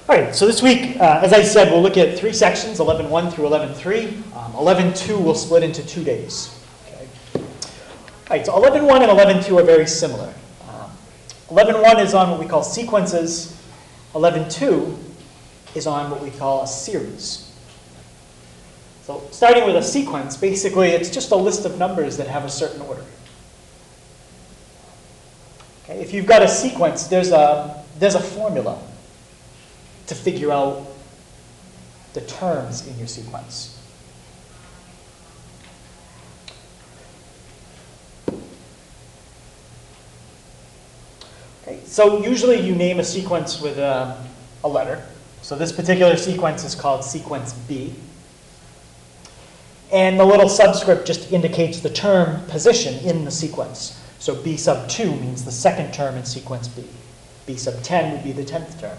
All right, so this week, as I said, we'll look at 3 sections, 11.1 through 11.3. 11.2 will split into 2 days. Okay. All right, so 11.1 and 11.2 are very similar. 11.1 is on what we call sequences. 11.2 is on what we call a series. So starting with a sequence, basically it's just a list of numbers that have a certain order. Okay, if you've got a sequence, there's a formula to figure out the terms in your sequence. Okay, so usually you name a sequence with a letter. So this particular sequence is called sequence B. And the little subscript just indicates the term position in the sequence. So B sub 2 means the second term in sequence B. B sub 10 would be the 10th term.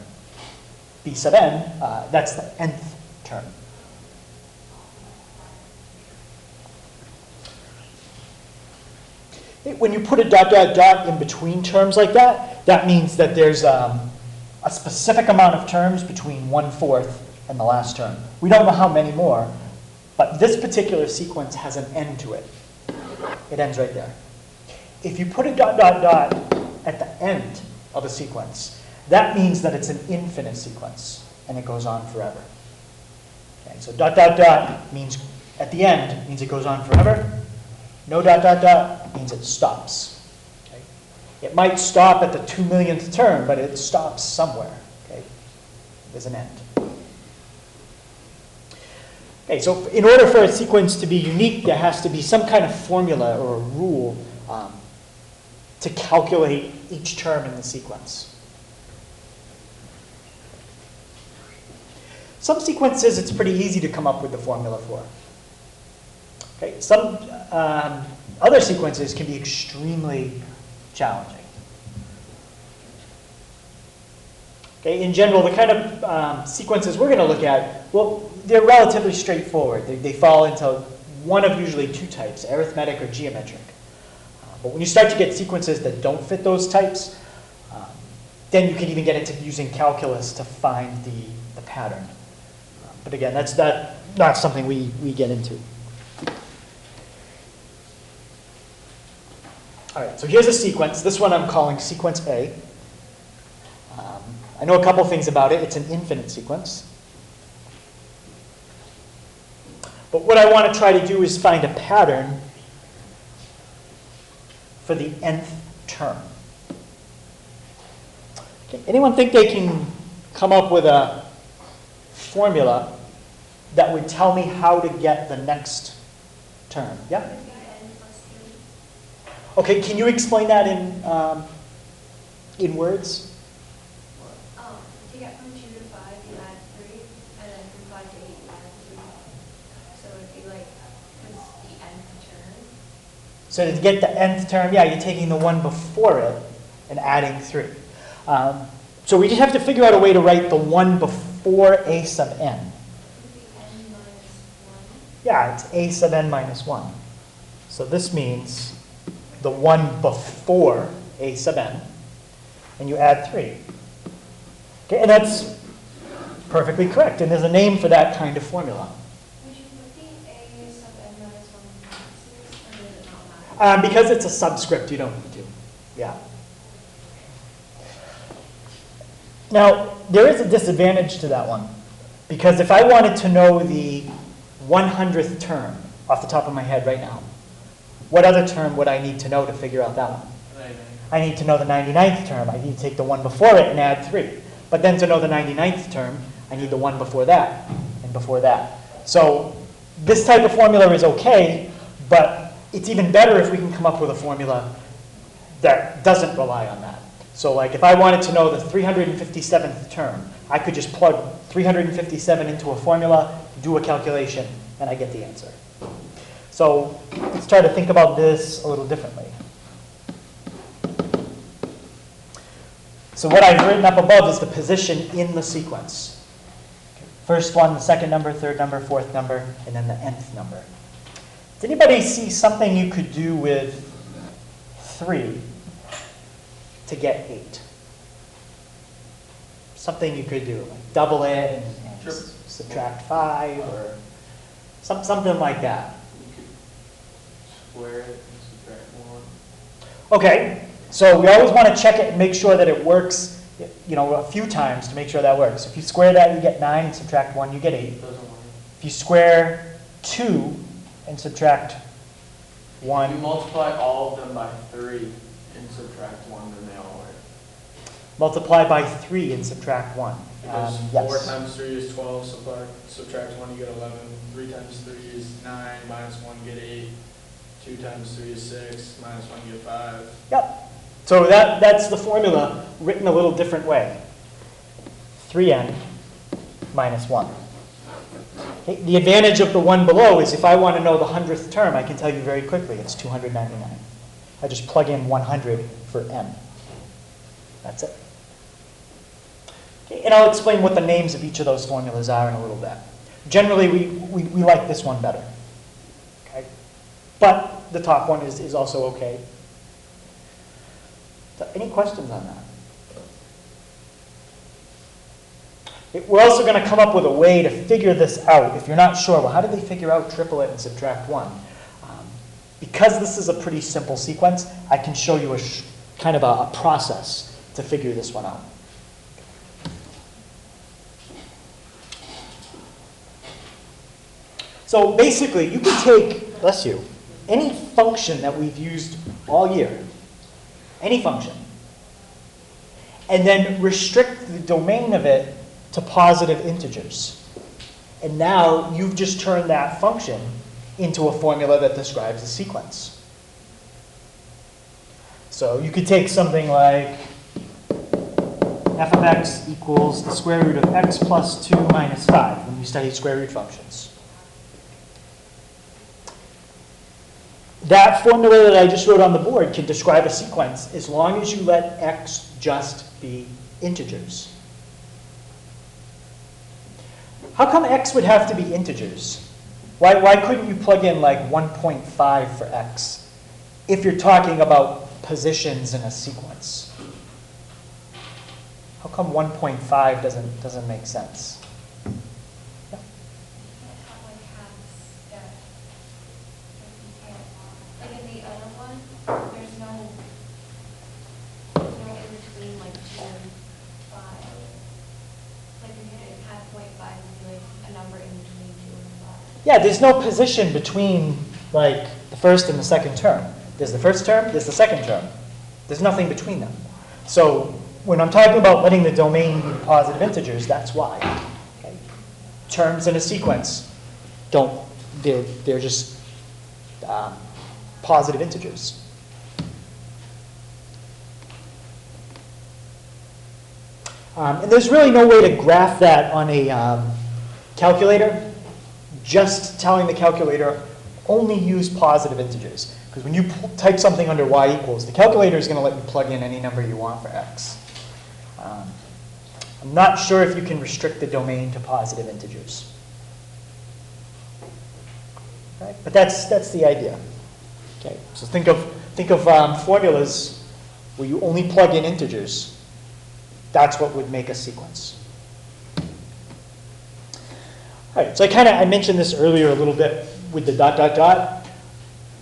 B sub n, that's the nth term. When you put a dot, dot, dot in between terms like that, that means that there's a specific amount of terms between 1/4 and the last term. We don't know how many more, but this particular sequence has an end to it. It ends right there. If you put a dot, dot, dot at the end of a sequence, that means that it's an infinite sequence, and it goes on forever. Okay, so dot, dot, dot means at the end means it goes on forever. No dot, dot, dot means it stops. Okay? It might stop at the 2 millionth term, but it stops somewhere. Okay? There's an end. Okay, so in order for a sequence to be unique, there has to be some kind of formula or a rule to calculate each term in the sequence. Some sequences it's pretty easy to come up with the formula for. Okay, some other sequences can be extremely challenging. Okay, in general, the kind of sequences we're going to look at, well, they're relatively straightforward. They fall into one of usually 2 types, arithmetic or geometric. But when you start to get sequences that don't fit those types, then you can even get into using calculus to find the pattern. But again, that's not something we get into. All right, so here's a sequence. This one I'm calling sequence A. I know a couple things about it. It's an infinite sequence. But what I want to try to do is find a pattern for the nth term. Okay, anyone think they can come up with a formula that would tell me how to get the next term? Yeah? Okay, can you explain that in words? To get from 2 to 5, you add 3, and then from 5 to 8, you add 3. So it'd be like, what's the nth term? So to get the nth term, yeah, you're taking the one before it and adding 3. So we just have to figure out a way to write the one before a sub n. N minus 1. Yeah, it's a sub n minus 1. So this means the one before a sub n, and you add 3. Okay, and that's perfectly correct, and there's a name for that kind of formula. Would you put the a sub n minus 1 in parentheses, or does it not matter? Because it's a subscript, you don't need to. Yeah. Now, there is a disadvantage to that one, because if I wanted to know the 100th term off the top of my head right now, what other term would I need to know to figure out that one? I need to know the 99th term. I need to take the one before it and add 3. But then to know the 99th term, I need the one before that and before that. So this type of formula is okay, but it's even better if we can come up with a formula that doesn't rely on that. So like if I wanted to know the 357th term, I could just plug 357 into a formula, do a calculation, and I get the answer. So let's try to think about this a little differently. So what I've written up above is the position in the sequence. First one, the second number, third number, fourth number, and then the nth number. Does anybody see something you could do with 3 to get 8? something you could do, like double it and Sure. subtract 5, or something like that. You could square it and subtract 1. Okay, so we always want to check it and make sure that it works, you know, a few times to make sure that works. If you square that, you get 9, and subtract 1, you get 8. Doesn't work. If you square 2 and subtract If you 1, multiply all of them by 3 and subtract 1, then they all work. multiply by 3 and subtract 1. Because Yes. 4 times 3 is 12, subtract 1, you get 11. 3 times 3 is 9, minus 1, you get 8. 2 times 3 is 6, minus 1, you get 5. Yep. So that's the formula written a little different way. 3n minus 1. Okay, the advantage of the one below is if I want to know the 100th term, I can tell you very quickly. It's 299. I just plug in 100 for n. That's it. Okay, and I'll explain what the names of each of those formulas are in a little bit. Generally, we like this one better. Okay? But the top one is also okay. So any questions on that? We're also going to come up with a way to figure this out. If you're not sure, well, how did they figure out triplet and subtract 1? Because this is a pretty simple sequence, I can show you kind of a process to figure this one out. So basically, you can take, bless you, any function that we've used all year, any function, and then restrict the domain of it to positive integers. And now you've just turned that function into a formula that describes a sequence. So you could take something like f of x equals the square root of x plus 2 minus 5 when you study square root functions. That formula that I just wrote on the board can describe a sequence as long as you let x just be integers. How come x would have to be integers? Why couldn't you plug in like 1.5 for x if you're talking about positions in a sequence? How come 1.5 doesn't make sense? Yeah. Like in the other one, there's no in between like 2 and 5. Like if you did have 0.5, it'd be like a number in between 2 and 5. Yeah, there's no position between like the first and the second term. There's the first term, there's the second term. There's nothing between them. So when I'm talking about letting the domain be positive integers, that's why. Okay? Terms in a sequence they're just positive integers. And there's really no way to graph that on a calculator. Just telling the calculator only use positive integers. Because when you type something under y equals, the calculator is going to let you plug in any number you want for x. I'm not sure if you can restrict the domain to positive integers. Right? But that's the idea. Okay, so think of formulas where you only plug in integers. That's what would make a sequence. All right, so I mentioned this earlier a little bit with the dot, dot, dot.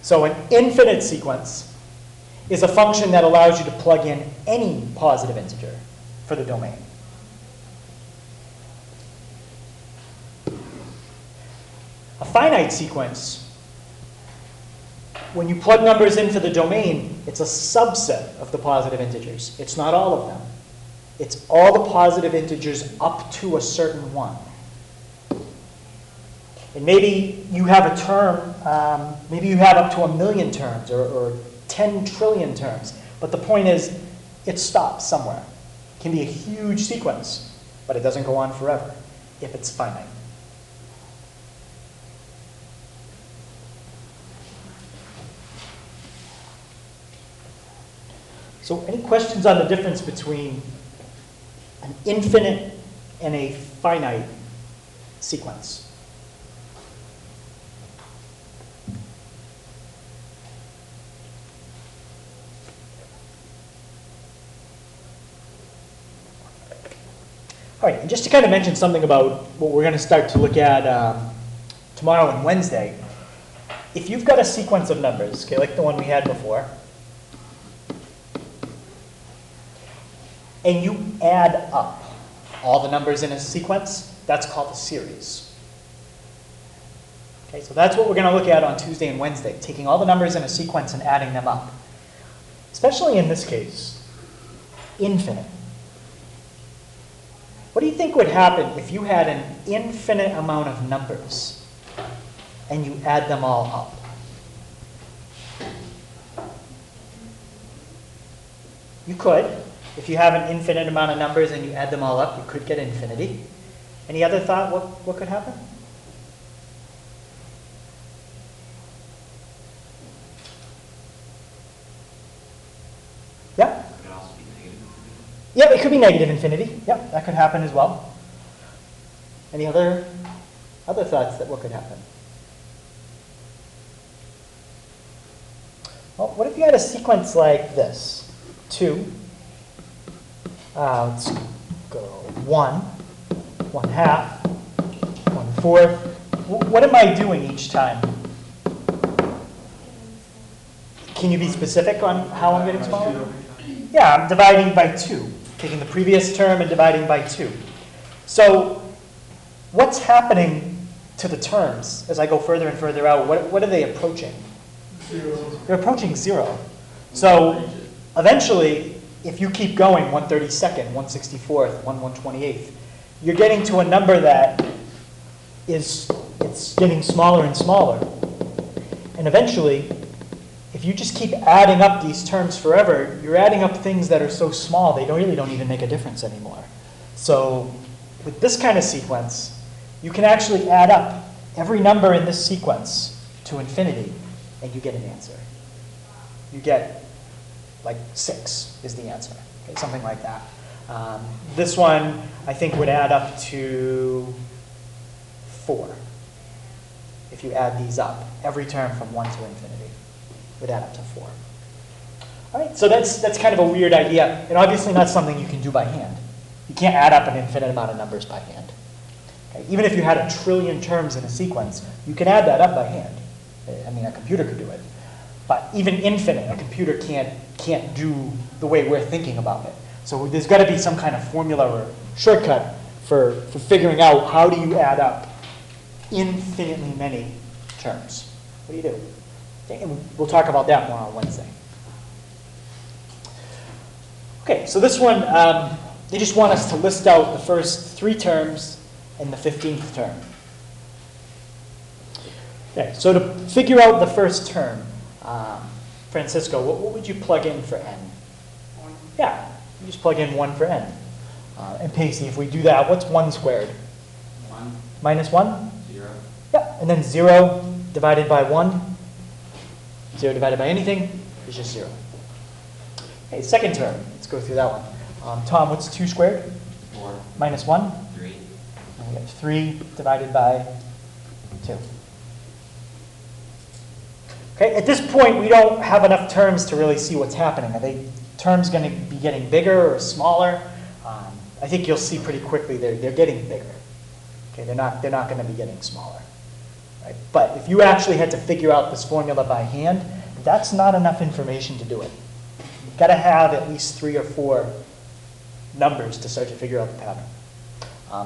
So an infinite sequence is a function that allows you to plug in any positive integer for the domain. A finite sequence, when you plug numbers in for the domain, it's a subset of the positive integers. It's not all of them. It's all the positive integers up to a certain one. And maybe you have a term, maybe you have up to 1,000,000 terms or 10 trillion terms. But the point is, it stops somewhere. It can be a huge sequence, but it doesn't go on forever if it's finite. So any questions on the difference between an infinite and a finite sequence? All right, and just to kind of mention something about what we're going to start to look at tomorrow and Wednesday, if you've got a sequence of numbers, okay, like the one we had before, and you add up all the numbers in a sequence, that's called a series. Okay, so that's what we're going to look at on Tuesday and Wednesday, taking all the numbers in a sequence and adding them up. Especially in this case, infinite. What do you think would happen if you had an infinite amount of numbers and you add them all up? You could. If you have an infinite amount of numbers and you add them all up, you could get infinity. Any other thought what could happen? Yeah? It could also be negative infinity. Yeah, it could be negative infinity. Yep, that could happen as well. Any other thoughts that what could happen? Well, what if you had a sequence like this? 2, let's go 1, 1/2, 1/4. What am I doing each time? Can you be specific on how I'm getting smaller? Yeah, I'm dividing by 2, taking the previous term and dividing by 2. So what's happening to the terms as I go further and further out? What are they approaching? 0. They're approaching 0. So eventually, if you keep going 1/32nd, 1/64th, 1/128th, you're getting to a number that it's getting smaller and smaller. And eventually, if you just keep adding up these terms forever, you're adding up things that are so small they really don't even make a difference anymore. So with this kind of sequence, you can actually add up every number in this sequence to infinity, and you get an answer. You get like 6 is the answer, okay, something like that. This one, I think, would add up to 4. If you add these up, every term from 1 to infinity would add up to 4. All right, so that's kind of a weird idea, and obviously not something you can do by hand. You can't add up an infinite amount of numbers by hand. Okay? Even if you had 1 trillion terms in a sequence, you can add that up by hand. I mean, a computer could do it. But even infinite, a computer can't do the way we're thinking about it. So there's got to be some kind of formula or shortcut for figuring out how do you add up infinitely many terms. What do you do? Okay, and we'll talk about that more on Wednesday. Okay, so this one, they just want us to list out the first 3 terms and the 15th term. Okay, so to figure out the first term, Francisco, what would you plug in for n? 1. Yeah, you just plug in 1 for n. And Pacey, if we do that, what's 1 squared? 1, Minus 1? 0, Yeah, and then 0 divided by 1. 0 divided by anything is just 0. Okay, second term, let's go through that one. Tom, what's 2 squared? 4, Minus 1? 3, And we get 3 divided by 2. Okay, at this point, we don't have enough terms to really see what's happening. Are they terms going to be getting bigger or smaller? I think you'll see pretty quickly they're getting bigger. Okay, they're not going to be getting smaller. Right? But if you actually had to figure out this formula by hand, that's not enough information to do it. You've got to have at least 3 or 4 numbers to start to figure out the pattern.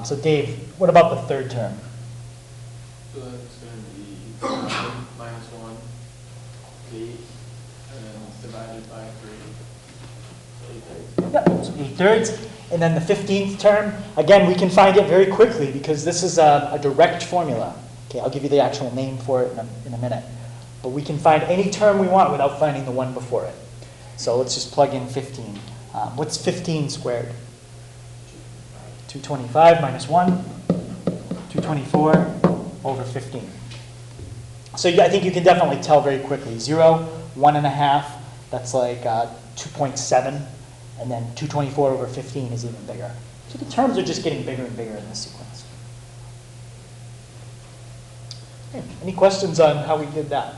So Dave, what about the third term? So that's going to be minus 1, 8, and then divided by 3. 8 thirds. Yep, so 8/3. And then the 15th term, again, we can find it very quickly because this is a direct formula. Okay, I'll give you the actual name for it in a minute. But we can find any term we want without finding the one before it. So let's just plug in 15. What's 15 squared? 225 minus 1, 224 over 15. So I think you can definitely tell very quickly. 0, 1.5, that's like 2.7. And then 224 over 15 is even bigger. So the terms are just getting bigger and bigger in this sequence. Okay, any questions on how we did that?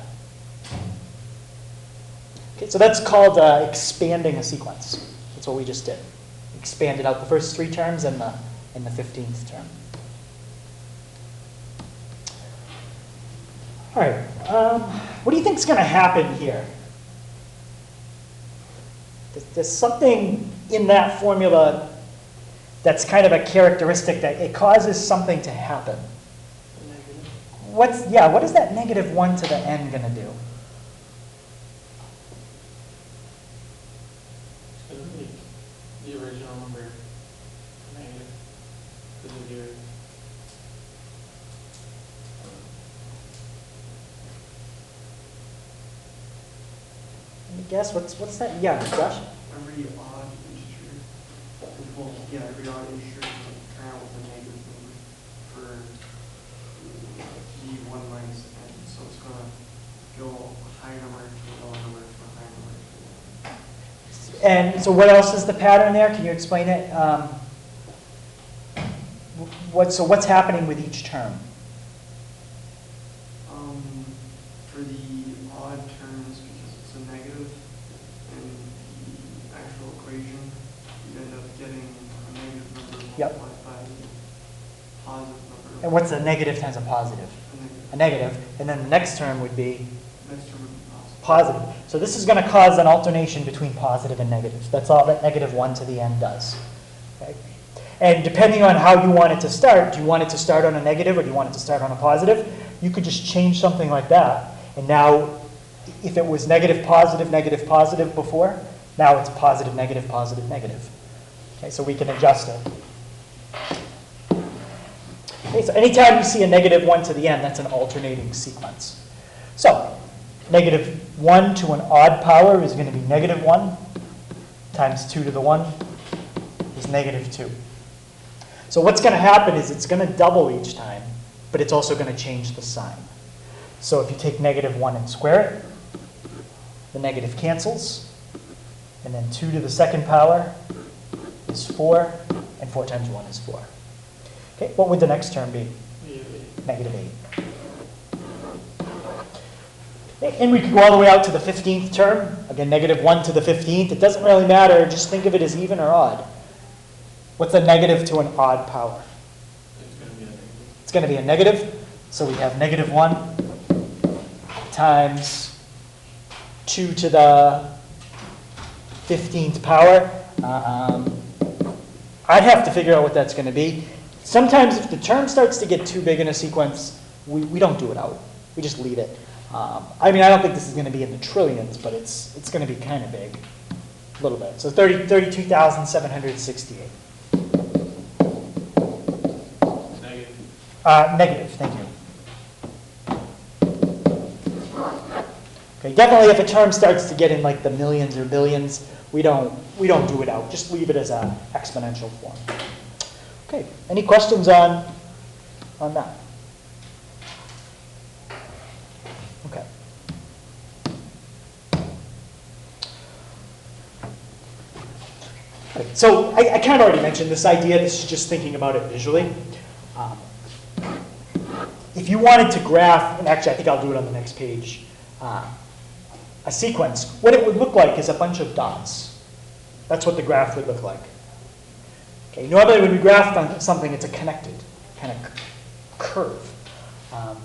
Okay, so that's called expanding a sequence. That's what we just did. Expanded out the first 3 terms and the in the 15th term. All right, what do you think is going to happen here? There's something in that formula that's kind of a characteristic that it causes something to happen. What is that -1 to the n going to do? It's gonna make the original number negative, because of your, Let me guess, what's that? Yeah, Josh? Every odd integer, well, yeah, every odd integer will turn out with a negative number for the 1 minus n. So it's going to go a higher number to a lower number to a higher number to a lower number. And so what else is the pattern there? Can you explain it? So what's happening with each term? For the odd terms, because it's a negative, in the actual equation, you end up getting a negative number Yep. multiplied by a positive number. And what's a negative times a positive? A negative. And then the next term would be Next term would be positive. positive. So this is going to cause an alternation between positive and negative. That's all that -1 to the n does. Okay? And depending on how you want it to start, do you want it to start on a negative or do you want it to start on a positive? You could just change something like that. And now, if it was negative, positive before, now it's positive, negative, positive, negative. Okay, so we can adjust it. Okay, so anytime you see a -1 to the n, that's an alternating sequence. So, -1 to an odd power is going to be -1 times 2 to the 1 is -2. So what's going to happen is it's going to double each time, but it's also going to change the sign. So if you take -1 and square it, the negative cancels, and then 2 to the second power is 4, and 4 times 1 is 4. Okay, what would the next term be? -8. And we could go all the way out to the 15th term. Again, -1 to the 15th. It doesn't really matter. Just think of it as even or odd. What's a negative to an odd power? it's gonna be a negative. It's going to be a negative. So we have -1 times 2 to the 15th power. I'd have to figure out what that's going to be. Sometimes if the term starts to get too big in a sequence, we don't do it out. We just leave it. I mean, I don't think this is going to be in the trillions, but it's going to be kind of big, a little bit. So 32,768. Negative. Negative, thank you. Okay, definitely if a term starts to get in like the millions or billions, we don't do it out. Just leave it as an exponential form. Okay, any questions on that? Okay. Okay, so I kind of already mentioned this idea. This is just thinking about it visually. If you wanted to graph, and actually I think I'll do it on the next page, a sequence, what it would look like is a bunch of dots. That's what the graph would look like. Okay, normally when we graph on something, it's a connected kind of curve.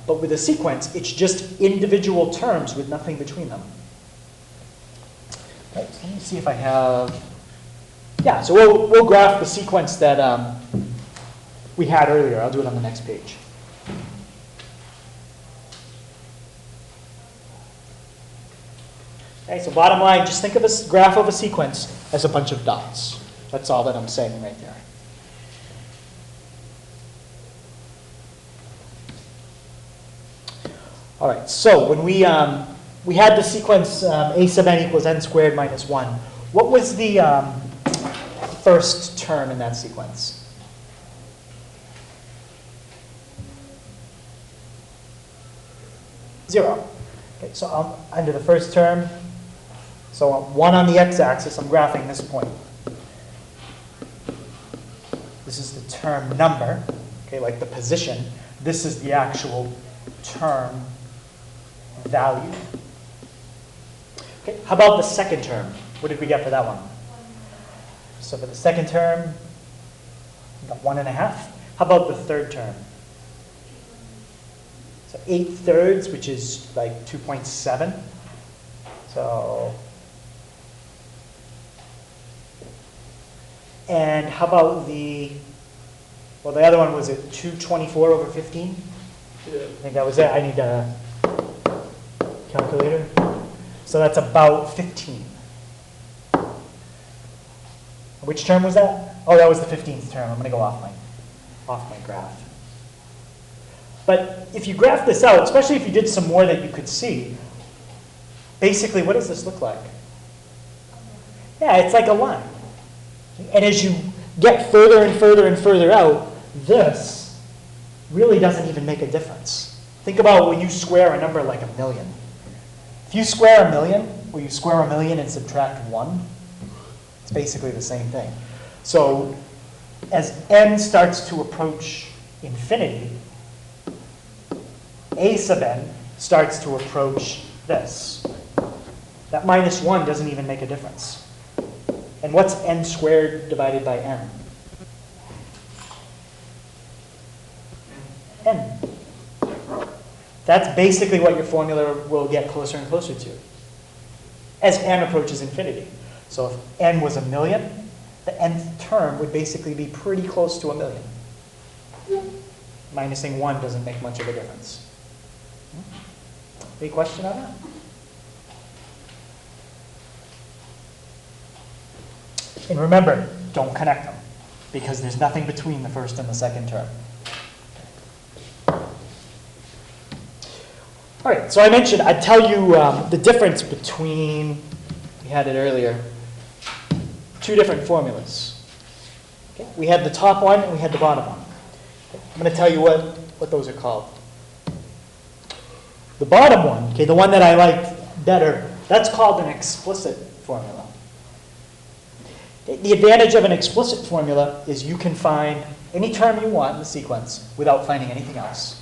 But with a sequence, it's just individual terms with nothing between them. Right, so let me see if I have... Yeah, so we'll graph the sequence that we had earlier. I'll do it on the next page. Okay, so bottom line, just think of a graph of a sequence as a bunch of dots. That's all that I'm saying right there. All right, so when we had the sequence a sub n equals n squared minus 1, what was the first term in that sequence? Zero. Okay, so under the first term, so 1 on the x-axis, I'm graphing this point. This is the term number, okay, like the position. This is the actual term value. Okay, how about the second term? What did we get for that one? So for the second term, the 1.5. How about the third term? So 8/3, which is like 2.7. So, and how about well, the other one was it 224 over 15? Yeah. I think that was it. I need a calculator. So that's about 15. Which term was that? Oh, that was the 15th term. I'm going to go off my graph. But if you graph this out, especially if you did some more that you could see, basically, what does this look like? Yeah, it's like a line. And as you get further and further and further out, this really doesn't even make a difference. Think about when you square a number like 1,000,000. If you square 1,000,000, or you square 1,000,000 and subtract 1, it's basically the same thing. So as n starts to approach infinity, a sub n starts to approach this. That minus 1 doesn't even make a difference. And what's n squared divided by n? N. That's basically what your formula will get closer and closer to as n approaches infinity. So if n was 1,000,000, the nth term would basically be pretty close to 1,000,000. Minusing 1 doesn't make much of a difference. Any question on that? And remember, don't connect them, because there's nothing between the first and the second term. All right, so I mentioned, I'd tell you the difference between, we had it earlier, two different formulas. Okay? We had the top one and we had the bottom one. Okay? I'm going to tell you what those are called. The bottom one, okay, the one that I like better, that's called an explicit formula. The advantage of an explicit formula is you can find any term you want in the sequence without finding anything else.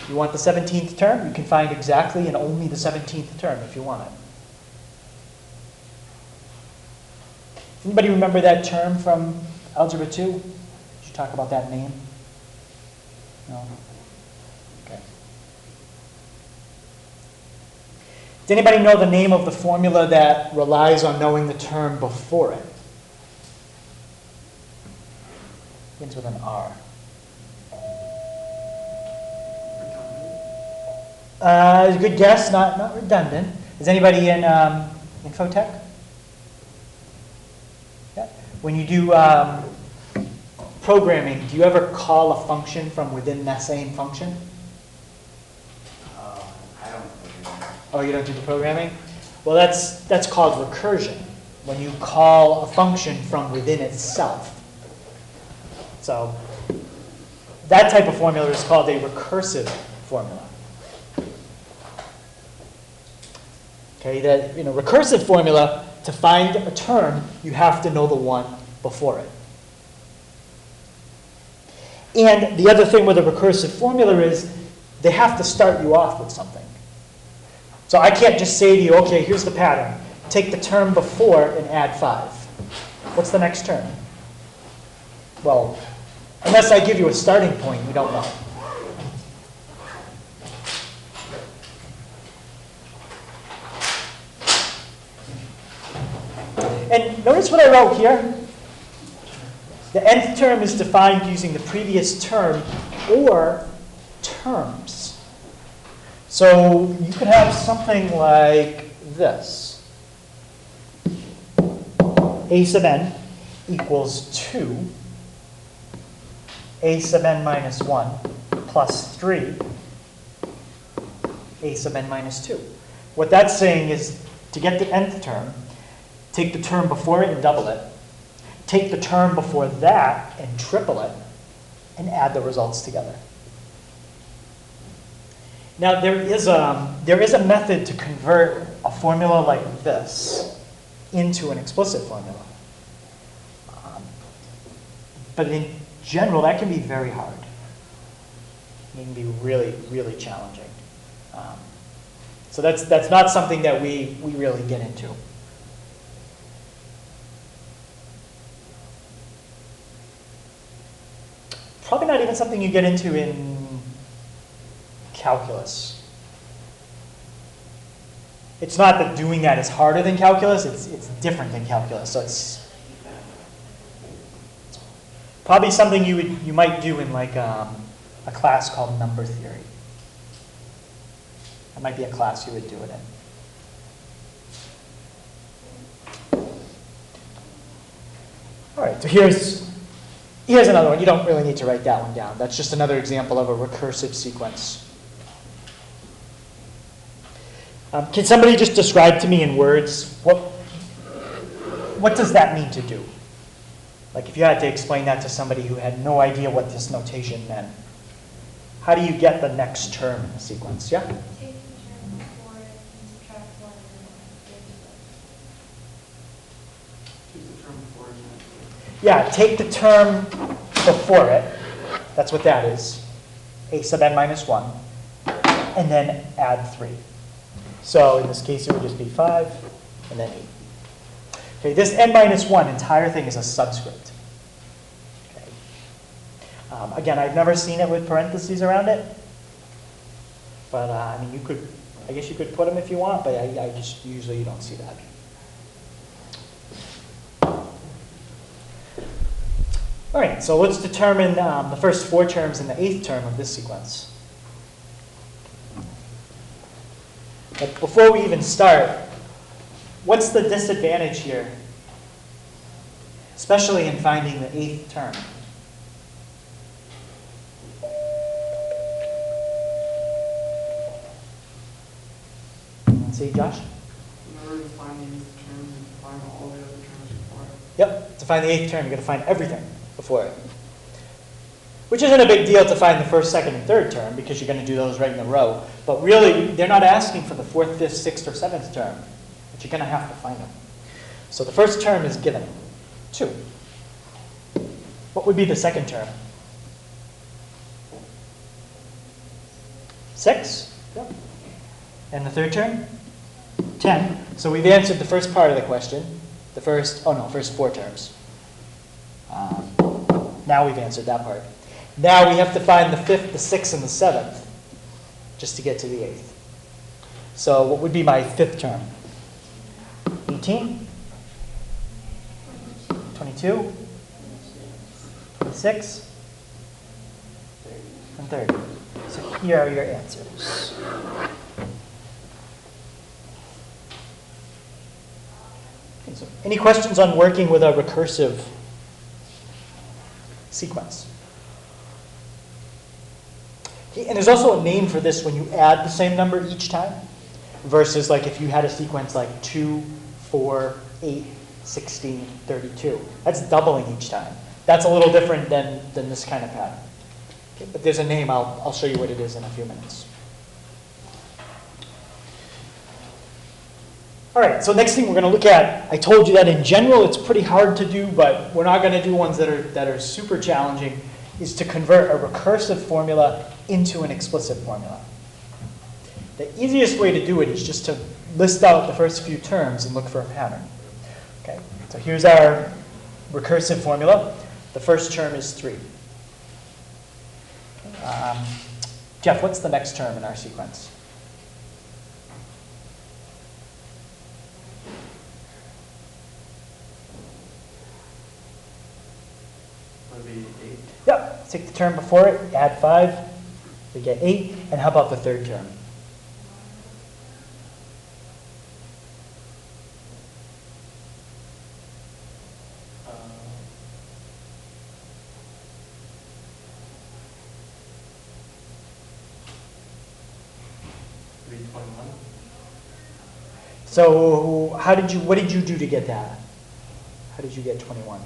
You want the 17th term, you can find exactly and only the 17th term if you want it. Anybody remember that term from Algebra 2? Did you talk about that name? No? Okay. Does anybody know the name of the formula that relies on knowing the term before it? Begins with an R. Good guess, not redundant. Is anybody in Infotech? Yeah. When you do programming, do you ever call a function from within that same function? I don't know. Oh, you don't do the programming? Well, that's called recursion, when you call a function from within itself. So that type of formula is called a recursive formula. Okay, that recursive formula, to find a term, you have to know the one before it. And the other thing with a recursive formula is they have to start you off with something. So I can't just say to you, okay, here's the pattern. Take the term before and add 5. What's the next term? Well, unless I give you a starting point, we don't know. And notice what I wrote here. The nth term is defined using the previous term or terms. So you could have something like this. A sub n equals 2. A sub n minus 1 plus 3. A sub n minus 2. What that's saying is to get the nth term, take the term before it and double it. Take the term before that and triple it, and add the results together. Now there is a method to convert a formula like this into an explicit formula. But in general, that can be very hard. It can be really, really challenging. So that's not something that we really get into. probably not even something you get into in calculus. It's not that doing that is harder than calculus, it's different than calculus. So it's probably something you might do in like a class called number theory. That might be a class you would do it in. All right, so here's another one. You don't really need to write that one down. That's just another example of a recursive sequence. Can somebody just describe to me in words, what does that mean to do? Like if you had to explain that to somebody who had no idea what this notation meant, how do you get the next term in the sequence? Yeah? Take the term before it and subtract one and then Choose the term before it. Yeah, take the term before it. That's what that is. A sub n minus 1. And then add 3. So in this case, it would just be 5 and then 8. Okay, this n minus 1 entire thing is a subscript. Okay. Again, I've never seen it with parentheses around it. But I mean, I guess you could put them if you want, but I just usually you don't see that. All right, so let's determine the first 4 terms in the 8th term of this sequence. But before we even start, what's the disadvantage here? Especially in finding the 8th term. See, Josh? In order to find the 8th term, you have to find all the other terms before it. Yep, to find the 8th term, you've got to find everything before it. Which isn't a big deal to find the first, second, and third term, because you're going to do those right in a row. But really, they're not asking for the 4th, 5th, 6th, or 7th term. But you're going to have to find them. So the first term is given, 2. What would be the second term? 6? Yep. And the third term? 10. So we've answered the first part of the question. First 4 terms. Now we've answered that part. Now we have to find the 5th, the 6th, and the 7th, just to get to the 8th. So what would be my 5th term? 18? 22? 26? And 30. So here are your answers. Okay, so any questions on working with a recursive sequence? And there's also a name for this when you add the same number each time, versus like if you had a sequence like 2, 4, 8, 16, 32. That's doubling each time. That's a little different than this kind of pattern. Okay, but there's a name, I'll show you what it is in a few minutes. All right, so next thing we're going to look at, I told you that in general it's pretty hard to do, but we're not going to do ones that are super challenging, is to convert a recursive formula into an explicit formula. The easiest way to do it is just to list out the first few terms and look for a pattern. Okay, so here's our recursive formula. The first term is 3. Jeff, what's the next term in our sequence? Would be 8. Yep, take the term before it, add 5, we get 8. And how about the third term? Would be 21. So what did you do to get that? How did you get 21?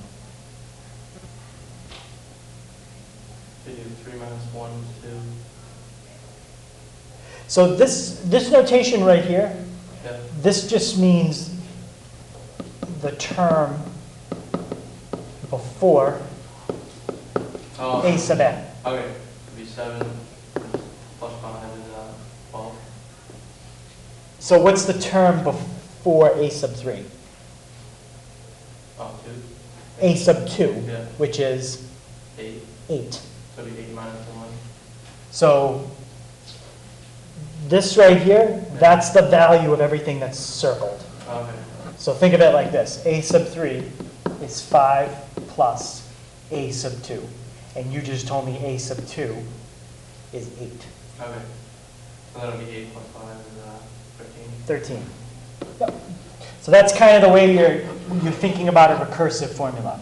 So you do 3 minus 1 is 2. So this notation right here, Yeah. this just means the term before Oh, a sub n. okay. Would be 7 plus 5 is 12. So what's the term before a sub 3? Oh, 2. A sub 2, Yeah. which is 8. 8. So it'd be 8 minus 1. So this right here, that's the value of everything that's circled. Okay. So think of it like this. A sub 3 is 5 plus A sub 2. And you just told me A sub 2 is 8. Okay. So that'll be 8 plus 5 is 15. 13. Yep. So that's kind of the way you're thinking about a recursive formula.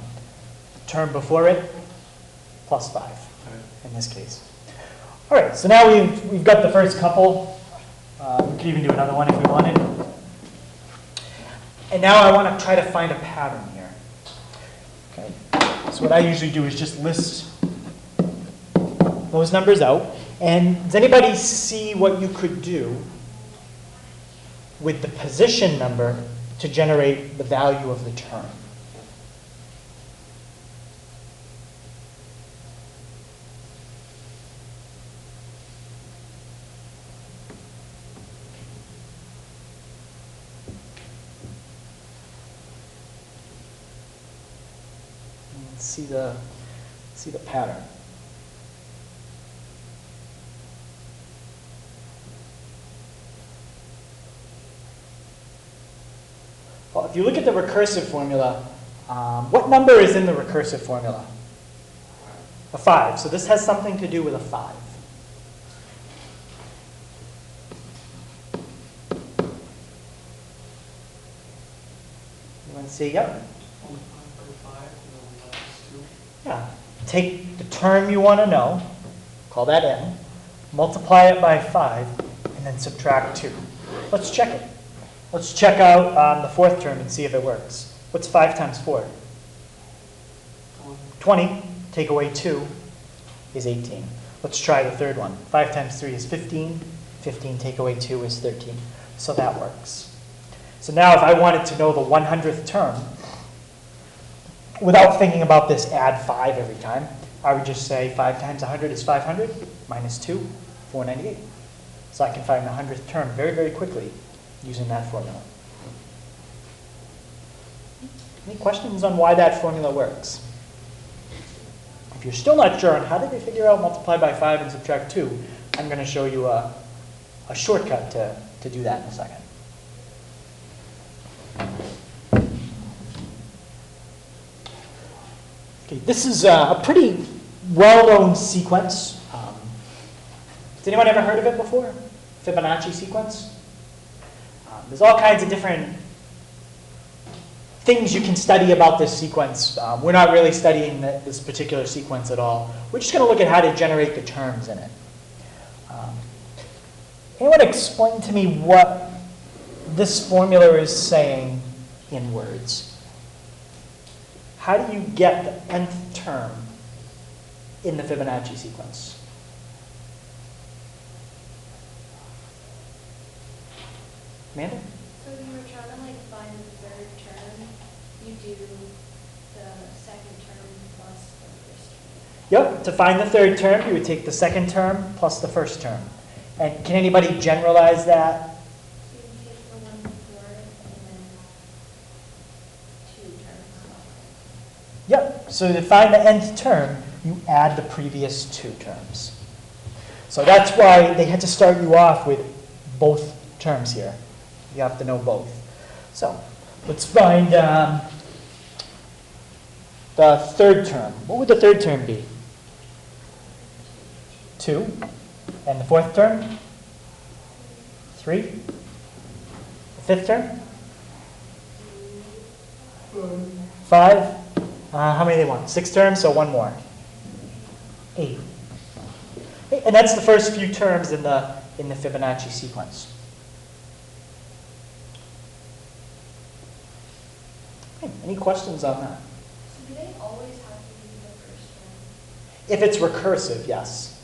Term before it, plus 5 Okay. in this case. All right, so now we've got the first couple. We could even do another one if we wanted. And now I want to try to find a pattern here. Okay. So what I usually do is just list those numbers out. And does anybody see what you could do with the position number to generate the value of the term? See the pattern. Well, if you look at the recursive formula, what number is in the recursive formula? A 5. So this has something to do with a 5. You want to say, yep? Yeah. Take the term you want to know, call that n, multiply it by 5, and then subtract 2. Let's check it. Let's check out the fourth term and see if it works. What's 5 times 4? 20. Take away 2 is 18. Let's try the third one. 5 times 3 is 15. 15 take away 2 is 13. So that works. So now if I wanted to know the 100th term, without thinking about this add 5 every time, I would just say 5 times 100 is 500, minus 2, 498. So I can find the 100th term very, very quickly using that formula. Any questions on why that formula works? If you're still not sure on how did they figure out multiply by 5 and subtract 2, I'm going to show you a shortcut to do that in a second. Okay, this is a pretty well-known sequence. Has anyone ever heard of it before? Fibonacci sequence? There's all kinds of different things you can study about this sequence. We're not really studying this particular sequence at all. We're just going to look at how to generate the terms in it. Anyone explain to me what this formula is saying in words? How do you get the nth term in the Fibonacci sequence? Amanda? So if you were trying to find the third term, you do the second term plus the first term. Yep, to find the third term, you would take the second term plus the first term. And can anybody generalize that? So you can take the one before it and then 2 terms. Yep, so to find the nth term, you add the previous 2 terms. So that's why they had to start you off with both terms here. You have to know both. So let's find the third term. What would the third term be? 2. And the fourth term? 3. The fifth term? 5. How many do they want? 6 terms, so 1 more. 8. And that's the first few terms in the Fibonacci sequence. Okay, any questions on that? So do they always have to be the first term? If it's recursive, yes.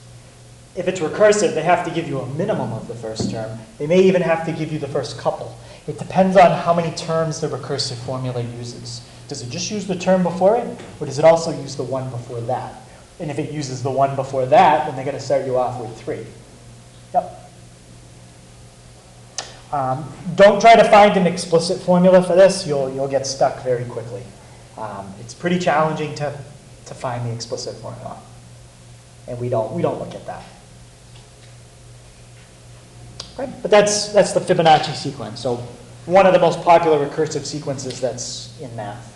If it's recursive, they have to give you a minimum of the first term. They may even have to give you the first couple. It depends on how many terms the recursive formula uses. Does it just use the term before it, or does it also use the one before that? And if it uses the one before that, then they're going to start you off with 3. Yep. Don't try to find an explicit formula for this. You'll get stuck very quickly. It's pretty challenging to find the explicit formula. and we don't look at that. Right? But that's the Fibonacci sequence. So one of the most popular recursive sequences that's in math.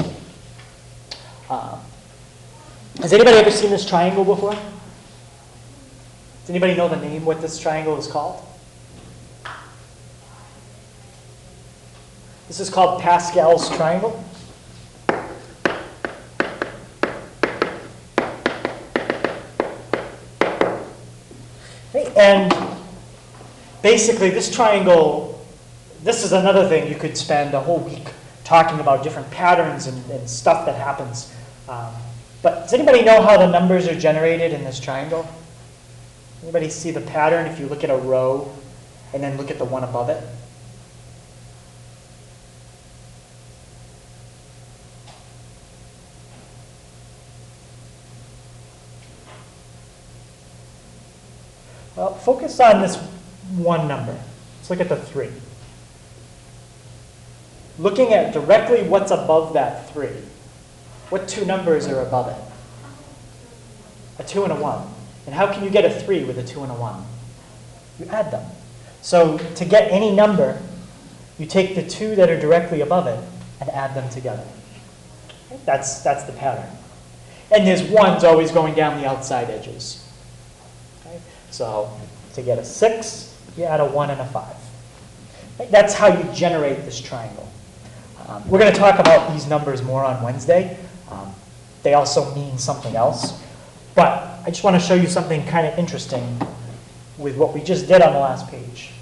Has anybody ever seen this triangle before? Does anybody know the name, what this triangle is called? This is called Pascal's triangle. Okay, and basically this triangle, this is another thing you could spend a whole week talking about, different patterns and stuff that happens. But does anybody know how the numbers are generated in this triangle? Anybody see the pattern if you look at a row and then look at the one above it? Well, focus on this one number. Let's look at the 3. Looking at directly what's above that 3, what two numbers are above it? A 2 and a 1. And how can you get a 3 with a 2 and a 1? You add them. So to get any number, you take the two that are directly above it and add them together. That's the pattern. And there's ones always going down the outside edges. Okay? So to get a 6, you add a 1 and a 5. Okay? That's how you generate this triangle. We're going to talk about these numbers more on Wednesday. They also mean something else. But I just want to show you something kind of interesting with what we just did on the last page.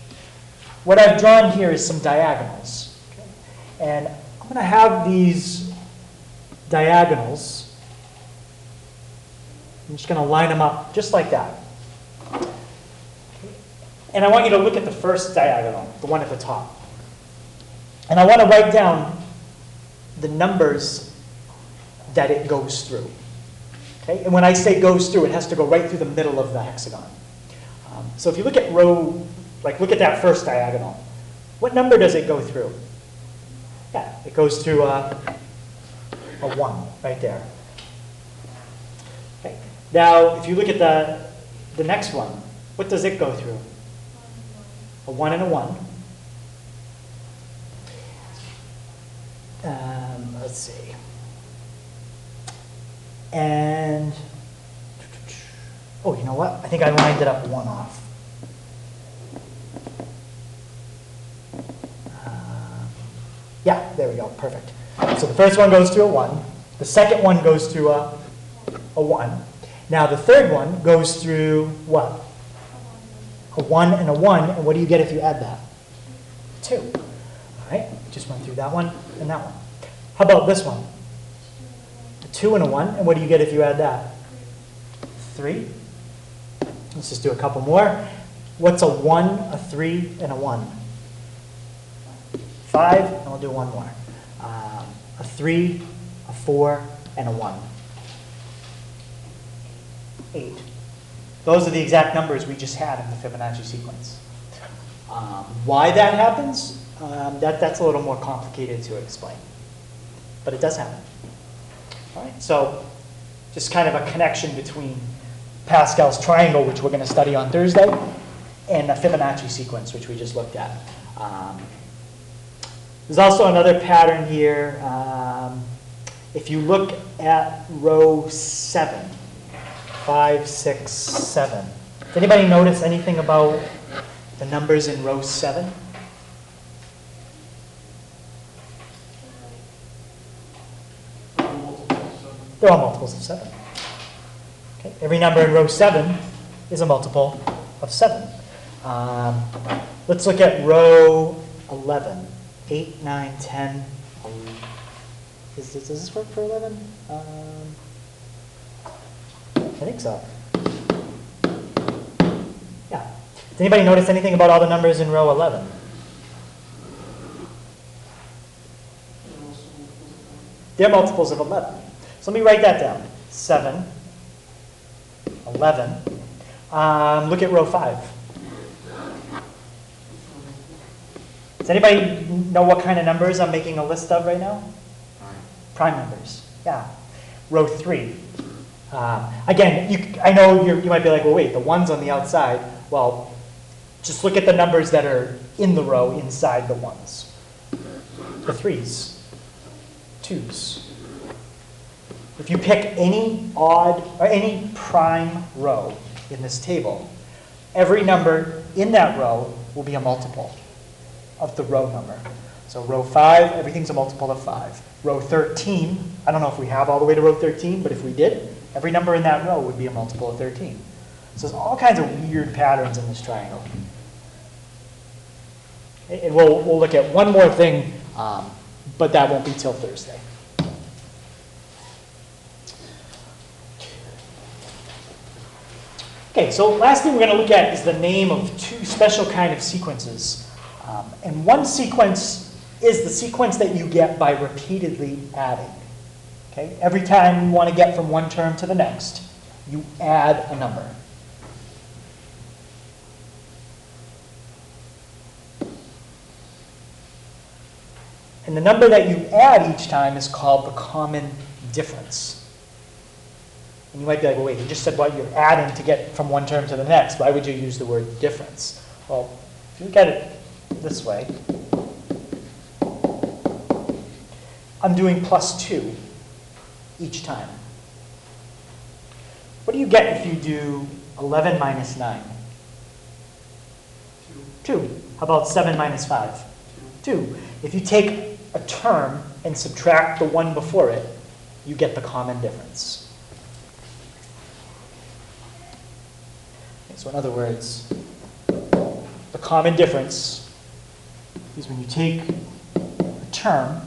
What I've drawn here is some diagonals. Okay? And I'm going to have these diagonals. I'm just going to line them up just like that. Okay? And I want you to look at the first diagonal, the one at the top. And I want to write down the numbers that it goes through. Okay? And when I say goes through, it has to go right through the middle of the hexagon. So if you look at row, like look at that first diagonal, what number does it go through? Yeah, it goes through a 1 right there. Okay. Now, if you look at the next one, what does it go through? A 1 and a 1. Let's see. And, oh, you know what? I think I lined it up 1 off. Yeah, there we go, perfect. So the first one goes to a 1. The second one goes through a 1. Now the third one goes through what? A 1 and a 1, and what do you get if you add that? 2. All right, just went through that one and that one. How about this one? A 2 and a 1, and what do you get if you add that? 3. Let's just do a couple more. What's a 1, a 3, and a 1? 5, and we'll do one more. A 3, a 4, and a 1. 8. Those are the exact numbers we just had in the Fibonacci sequence. Why that happens, that's a little more complicated to explain. But it does happen. All right, so just kind of a connection between Pascal's triangle, which we're going to study on Thursday, and the Fibonacci sequence, which we just looked at. There's also another pattern here. If you look at row 7, 5, 6, 7. Does anybody notice anything about the numbers in row 7? They're all multiples of 7. Okay. Every number in row 7 is a multiple of 7. Let's look at row 11. 8, 9, 10. Does this work for 11? I think so. Yeah. Does anybody notice anything about all the numbers in row 11? They're multiples of 11. So let me write that down. 7, 11. Look at row 5. Does anybody know what kind of numbers I'm making a list of right now? Prime numbers. Yeah. Row 3. Again, I know you might be like, well, wait, the one's on the outside. Well, just look at the numbers that are in the row inside the ones. The 3s, 2s. If you pick any odd or any prime row in this table, every number in that row will be a multiple of the row number. So row 5, everything's a multiple of 5. Row 13, I don't know if we have all the way to row 13, but if we did, every number in that row would be a multiple of 13. So there's all kinds of weird patterns in this triangle. And we'll look at one more thing, but that won't be till Thursday. Okay, so last thing we're going to look at is the name of two special kind of sequences. And one sequence is the sequence that you get by repeatedly adding. Okay? Every time you want to get from one term to the next, you add a number. And the number that you add each time is called the common difference. And you might be like, well, wait, you just said what you're adding to get from one term to the next. Why would you use the word difference? Well, if you look at it this way, I'm doing plus 2 each time. What do you get if you do 11 minus 9? 2. How about 7 minus 5? 2. If you take a term and subtract the one before it, you get the common difference. So in other words, the common difference is when you take a term,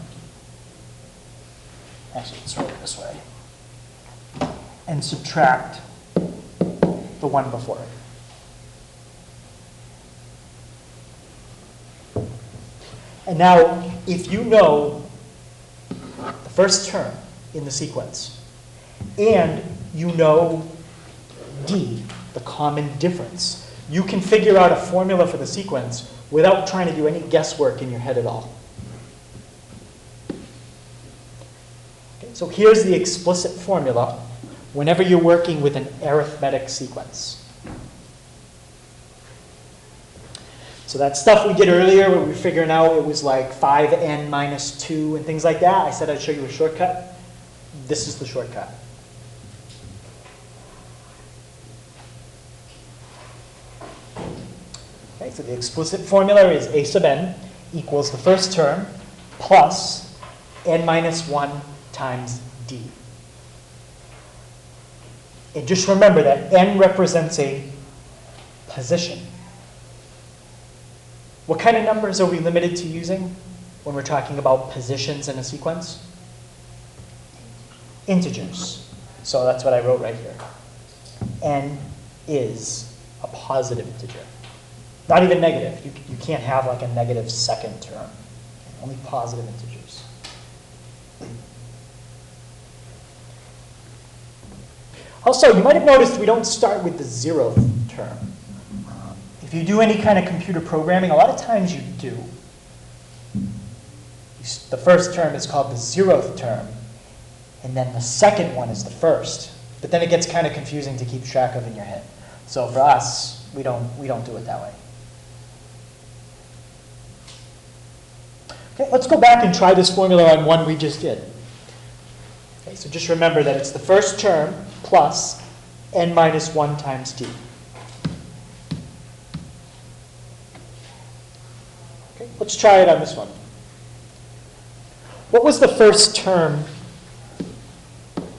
actually let's write it this way, and subtract the one before it. And now, if you know the first term in the sequence, and you know D, the common difference, you can figure out a formula for the sequence without trying to do any guesswork in your head at all. Okay, so here's the explicit formula whenever you're working with an arithmetic sequence. So that stuff we did earlier where we were figuring out it was like 5n minus 2 and things like that, I said I'd show you a shortcut. This is the shortcut. Okay, so the explicit formula is a sub n equals the first term plus n minus 1 times d. And just remember that n represents a position. What kind of numbers are we limited to using when we're talking about positions in a sequence? Integers. So that's what I wrote right here. N is a positive integer. Not even negative. You can't have like a negative second term. Only positive integers. Also, you might have noticed we don't start with the 0th term. If you do any kind of computer programming, a lot of times you do. The first term is called the 0th term, and then the second one is the first. But then it gets kind of confusing to keep track of in your head. So for us, we don't do it that way. Okay, let's go back and try this formula on one we just did. Okay, so just remember that it's the first term plus n minus 1 times d. Okay, let's try it on this one. What was the first term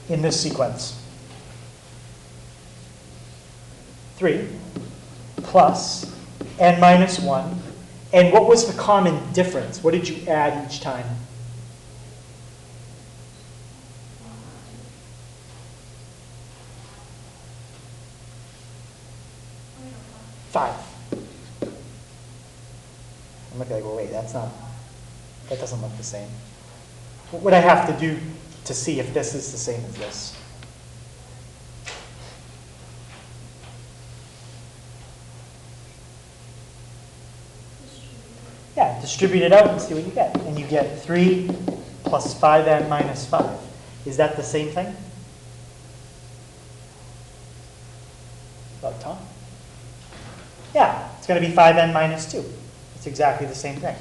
in this sequence? 3 plus n minus 1. And what was the common difference? What did you add each time? 5. I'm looking like, well, wait, that doesn't look the same. What would I have to do to see if this is the same as this? Yeah, distribute it out and see what you get. And you get 3 plus 5n minus 5. Is that the same thing? About Tom? Yeah, it's going to be 5n minus 2. It's exactly the same thing.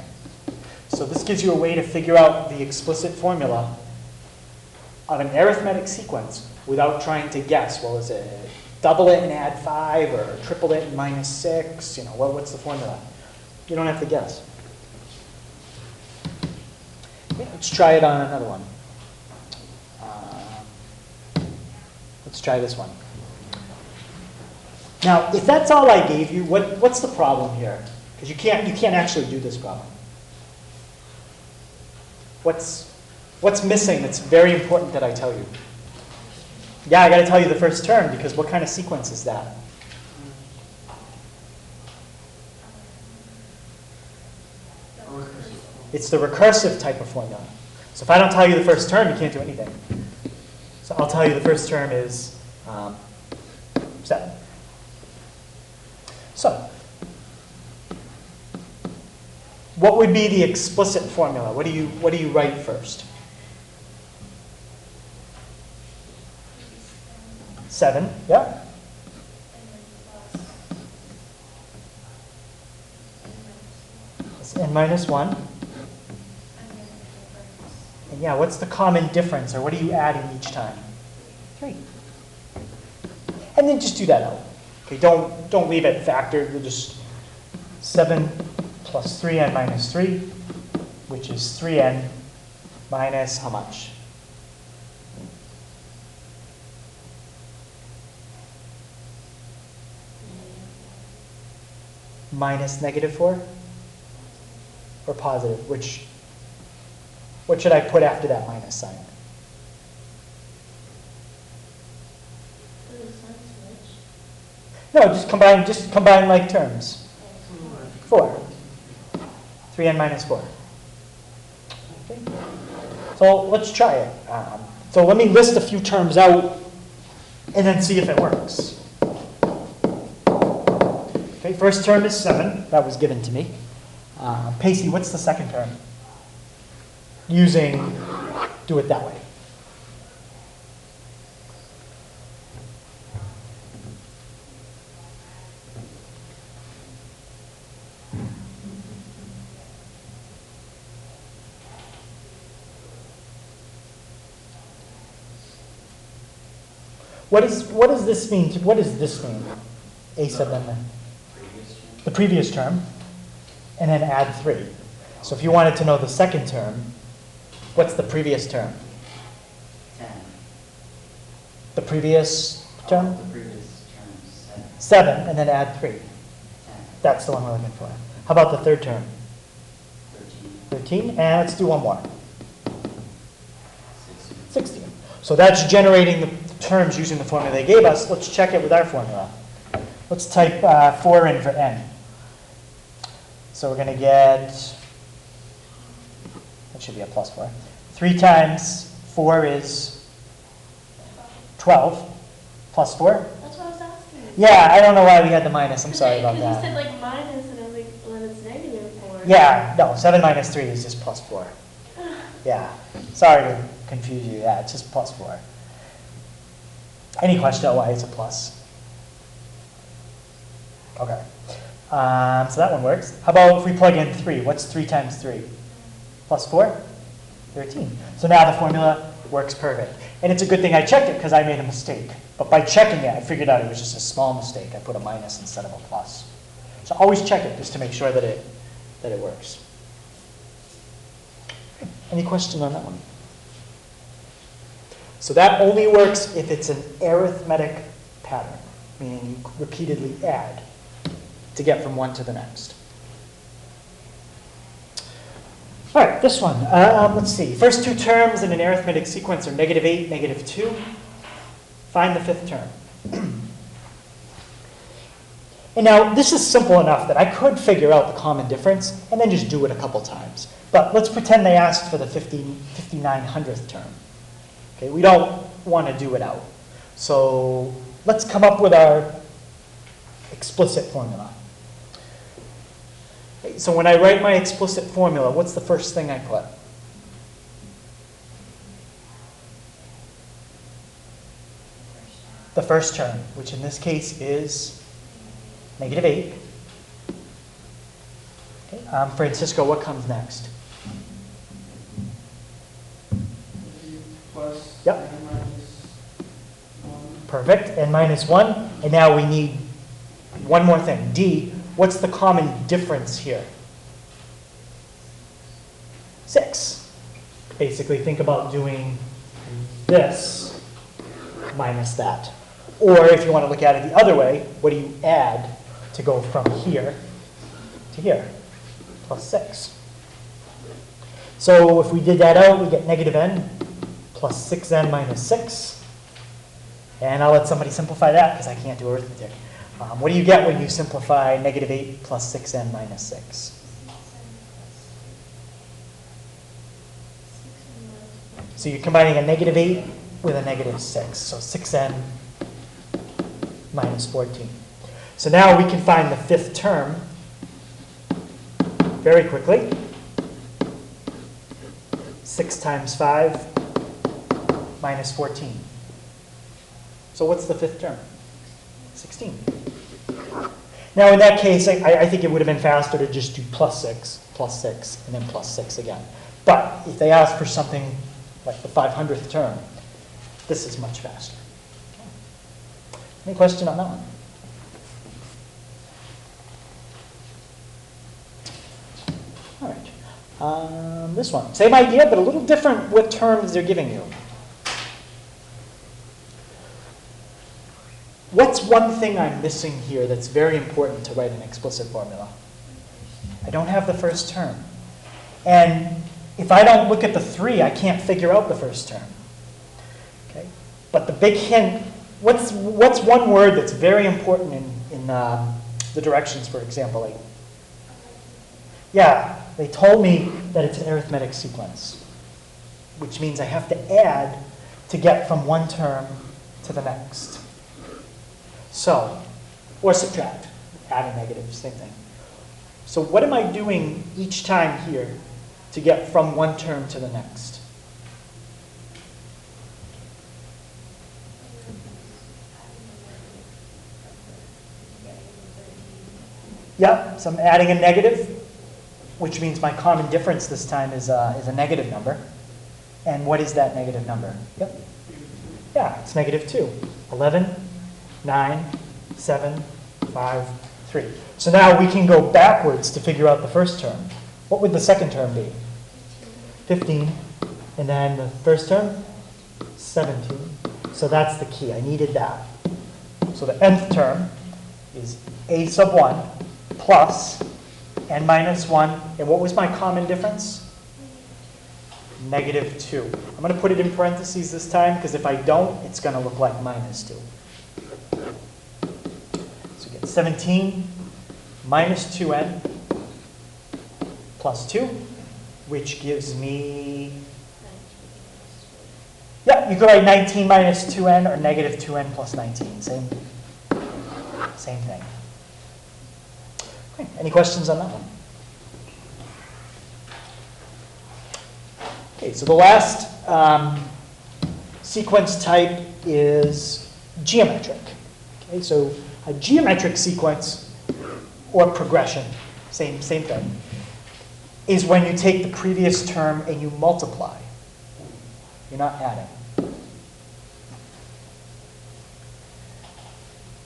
So this gives you a way to figure out the explicit formula of an arithmetic sequence without trying to guess. Well, is it double it and add 5 or triple it and minus 6? You know, what's the formula? You don't have to guess. Okay, let's try it on another one. Let's try this one. Now, if that's all I gave you, what's the problem here? Because you can't actually do this problem. What's missing that's very important that I tell you? Yeah, I got to tell you the first term, because what kind of sequence is that? It's the recursive type of formula. So if I don't tell you the first term, you can't do anything. So I'll tell you the first term is 7. So what would be the explicit formula? What do you write first? 7, yeah. It's n minus 1. And yeah, what's the common difference, or what are you adding each time? 3. And then just do that out. Okay, don't leave it factored. We'll just 7 plus 3n minus 3, which is 3n minus how much? Minus negative 4? Or positive? What should I put after that minus sign? No, just combine like terms. 4. 3n minus 4. Okay. So let's try it. So let me list a few terms out and then see if it works. Okay, first term is 7. That was given to me. Pacey, what's the second term? Do it that way. What does this mean? What does this mean? A sub n. The previous term, and then add 3. So if you wanted to know the second term, what's the previous term? 10. The previous term? The previous term is 7. 7, and then add 3. 10. That's the one we're looking for. How about the third term? 13. 13, and let's do one more. 16. 16. So that's generating the terms using the formula they gave us. Let's check it with our formula. Let's type 4 in for n. So we're going to get, that should be a plus 4. 3 times 4 is 12, plus 4. That's what I was asking. Yeah, I don't know why we had the minus. I'm sorry about Because that. you said like minus, and I was like, well, then it's negative 4. Yeah, no, 7 minus 3 is just plus 4. Yeah, sorry to confuse you. Yeah, it's just plus 4. Any question about why it's a plus? Okay. So that one works. How about if we plug in 3? What's 3 times 3? Plus 4? 13. So now the formula works perfect. And it's a good thing I checked it because I made a mistake. But by checking it, I figured out it was just a small mistake. I put a minus instead of a plus. So always check it just to make sure that it works. Any question on that one? So that only works if it's an arithmetic pattern, meaning you repeatedly add to get from one to the next. All right, this one. Let's see. First two terms in an arithmetic sequence are -8, -2. Find the fifth term. And now, this is simple enough that I could figure out the common difference and then just do it a couple times. But let's pretend they asked for the 5900th term. Okay, we don't want to do it out. So let's come up with our explicit formula. Okay, so when I write my explicit formula, what's the first thing I put? the first term, which in this case is -8. Okay, Francisco, what comes next? Plus Yep. and minus 1. Perfect, and -1. And now we need one more thing. D, what's the common difference here? 6. Basically, think about doing this minus that. Or if you want to look at it the other way, what do you add to go from here to here? Plus 6. So if we did that out, we get -n plus 6n minus 6. And I'll let somebody simplify that because I can't do arithmetic. What do you get when you simplify -8 plus 6n minus 6? So you're combining a -8 with a -6. So 6n minus 14. So now we can find the fifth term very quickly. 6 times 5 minus 14. So what's the fifth term? 16. Now in that case, I think it would have been faster to just do plus 6, and then plus 6 again. But if they ask for something like the 500th term, this is much faster. Any question on that one? All right. This one, same idea, but a little different what terms they're giving you. What's one thing I'm missing here that's very important to write an explicit formula? I don't have the first term. And if I don't look at the 3, I can't figure out the first term. Okay? But the big hint, what's one word that's very important in the directions for example 8? Yeah, they told me that it's an arithmetic sequence, which means I have to add to get from one term to the next. So, or subtract, add a negative, same thing. So what am I doing each time here to get from one term to the next? Yep, so I'm adding a negative, which means my common difference this time is a negative number. And what is that negative number? Yep. Yeah, it's -2. 11, 9, 7, 5, 3. So now we can go backwards to figure out the first term. What would the second term be? 15. And then the first term? 17. So that's the key. I needed that. So the nth term is a sub 1 plus n minus 1. And what was my common difference? -2. I'm going to put it in parentheses this time because if I don't, it's going to look like -2. So we get 17 minus 2n plus 2, which gives me, yeah, you could write 19 minus 2n or -2n plus 19. Same thing. Okay, any questions on that one? Okay, so the last sequence type is geometric. Okay, so a geometric sequence or progression, same thing, is when you take the previous term and you multiply. You're not adding.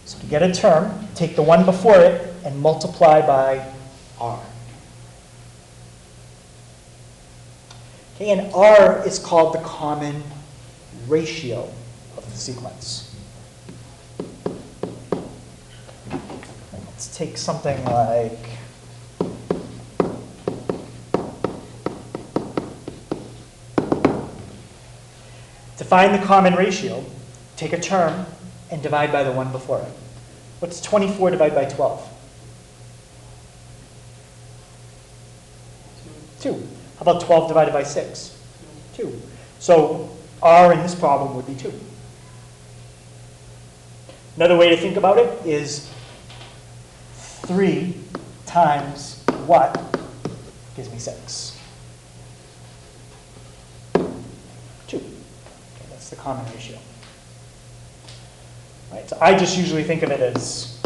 So to get a term, take the one before it and multiply by r. Okay, and r is called the common ratio of the sequence. Let's take something like to find the common ratio, take a term and divide by the one before it. What's 24 divided by 12? 2. How about 12 divided by 6? 2. So r in this problem would be 2. Another way to think about it is 3 times what gives me 6? 2. Okay, that's the common ratio. Right? So I just usually think of it as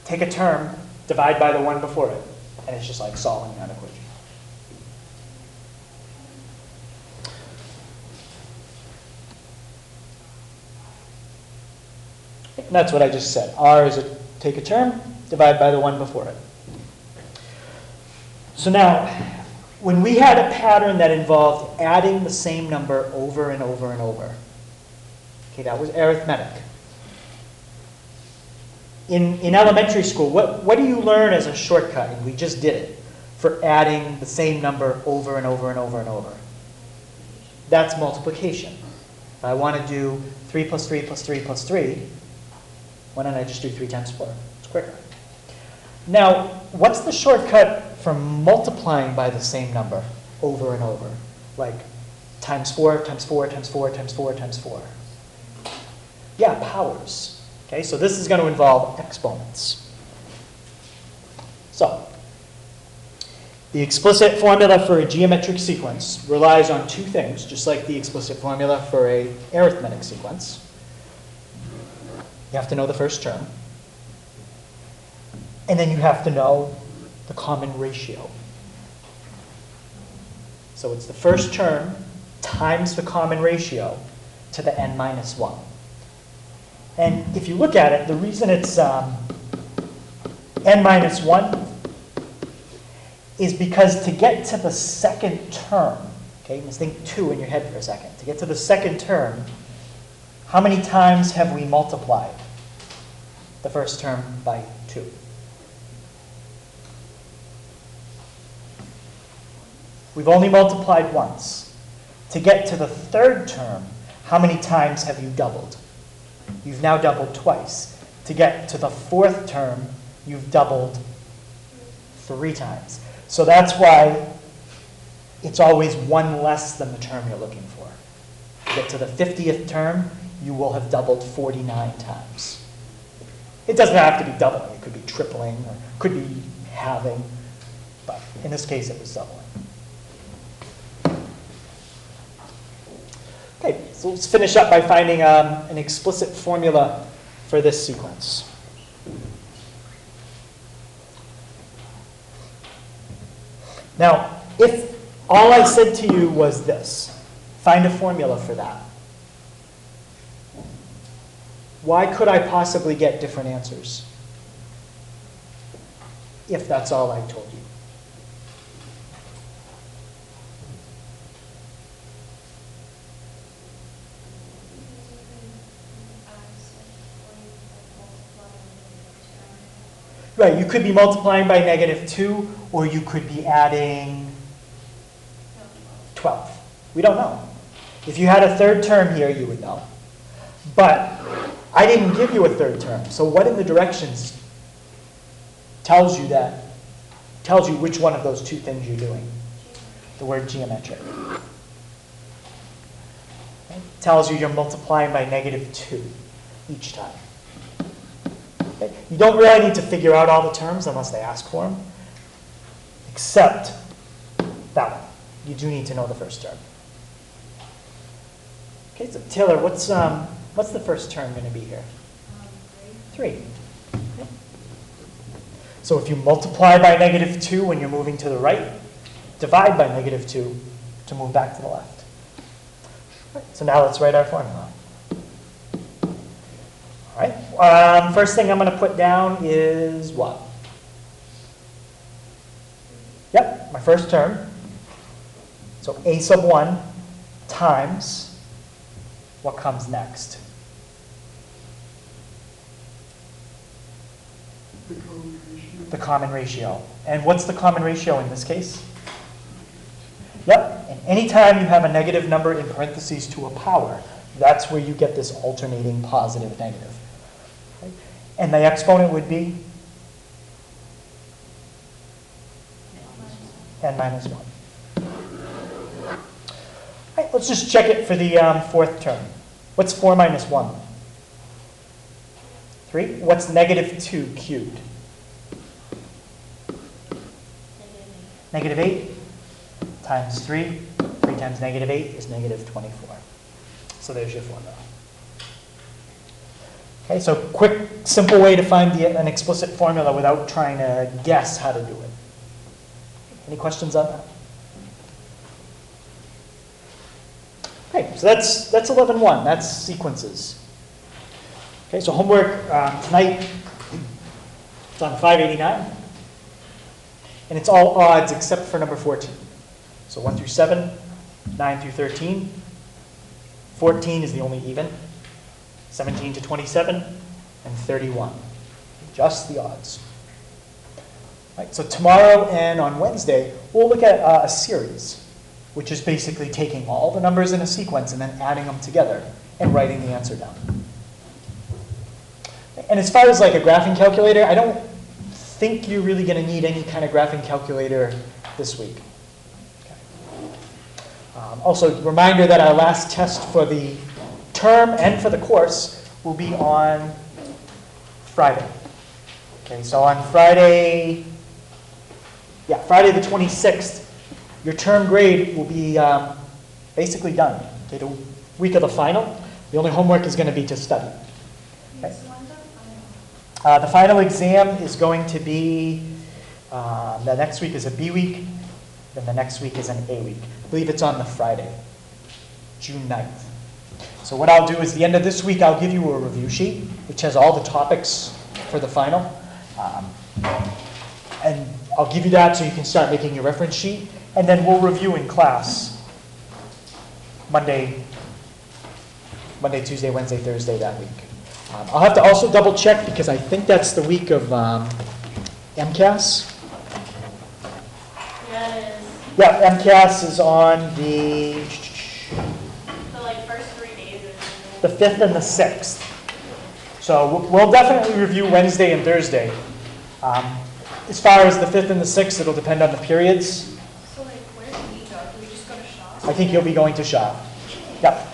take a term, divide by the one before it, and it's just like solving that equation. And that's what I just said. R is take a term, divide by the one before it. So now, when we had a pattern that involved adding the same number over and over and over, okay, that was arithmetic. In elementary school, what do you learn as a shortcut? And we just did it for adding the same number over and over and over and over. That's multiplication. If I want to do 3 plus 3 plus 3 plus 3, why don't I just do 3 times 4? It's quicker. Now, what's the shortcut for multiplying by the same number over and over? Like times 4, times 4, times 4, times 4, times 4. Yeah, powers. Okay, so this is going to involve exponents. So, the explicit formula for a geometric sequence relies on two things, just like the explicit formula for an arithmetic sequence. You have to know the first term. And then you have to know the common ratio. So it's the first term times the common ratio to the n minus 1. And if you look at it, the reason it's n minus 1 is because to get to the second term, okay, just think 2 in your head for a second. To get to the second term, how many times have we multiplied the first term by 2? We've only multiplied once. To get to the third term, how many times have you doubled? You've now doubled twice. To get to the fourth term, you've doubled 3 times. So that's why it's always one less than the term you're looking for. To get to the 50th term, you will have doubled 49 times. It doesn't have to be doubling. It could be tripling, or could be halving. But in this case, it was doubling. Okay, so let's finish up by finding an explicit formula for this sequence. Now, if all I said to you was this, find a formula for that, why could I possibly get different answers if that's all I told you? Right, you could be multiplying by -2, or you could be adding 12. We don't know. If you had a third term here, you would know. But I didn't give you a third term, so what in the directions tells you which one of those two things you're doing? The word geometric. Okay? Tells you you're multiplying by -2 each time. Okay? You don't really need to figure out all the terms unless they ask for them, except that one. You do need to know the first term. Okay, so Taylor, what's the first term going to be here? 3. Okay. So if you multiply by -2 when you're moving to the right, divide by -2 to move back to the left. Right, so now let's write our formula. All right. First thing I'm going to put down is what? Yep, my first term. So a sub 1 times what comes next? The common ratio. And what's the common ratio in this case? Yep, and anytime you have a negative number in parentheses to a power, that's where you get this alternating positive negative. Okay? And the exponent would be? N minus 1. All right, let's just check it for the fourth term. What's 4 minus 1? 3. What's -2 cubed? -8 times 3. 3 times -8 is -24. So there's your formula. Okay, so quick, simple way to find an explicit formula without trying to guess how to do it. Any questions on that? Okay, so that's 11.1, that's sequences. Okay, so homework tonight, it's on 589. And it's all odds except for number 14. So 1 through 7, 9 through 13. 14 is the only even. 17 to 27, and 31. Just the odds. Right, so tomorrow and on Wednesday, we'll look at a series, which is basically taking all the numbers in a sequence and then adding them together and writing the answer down. And as far as like a graphing calculator, I don't think you're really going to need any kind of graphing calculator this week. Okay. Also, reminder that our last test for the term and for the course will be on Friday. Okay, so on Friday the 26th, your term grade will be basically done. Okay, the week of the final, the only homework is going to be to study. Okay. The final exam is going to be, the next week is a B week, then the next week is an A week. I believe it's on the Friday, June 9th. So what I'll do is the end of this week, I'll give you a review sheet, which has all the topics for the final. And I'll give you that so you can start making your reference sheet. And then we'll review in class Monday, Tuesday, Wednesday, Thursday that week. I'll have to also double check because I think that's the week of MCAS. Yeah, it is. Yeah, MCAS is on the The first 3 days or the something. 5th and the 6th. So we'll definitely review Wednesday and Thursday. As far as the 5th and the 6th, it'll depend on the periods. So where do we go? Do we just go to Shaw's? I think you'll be going to shop. Yep.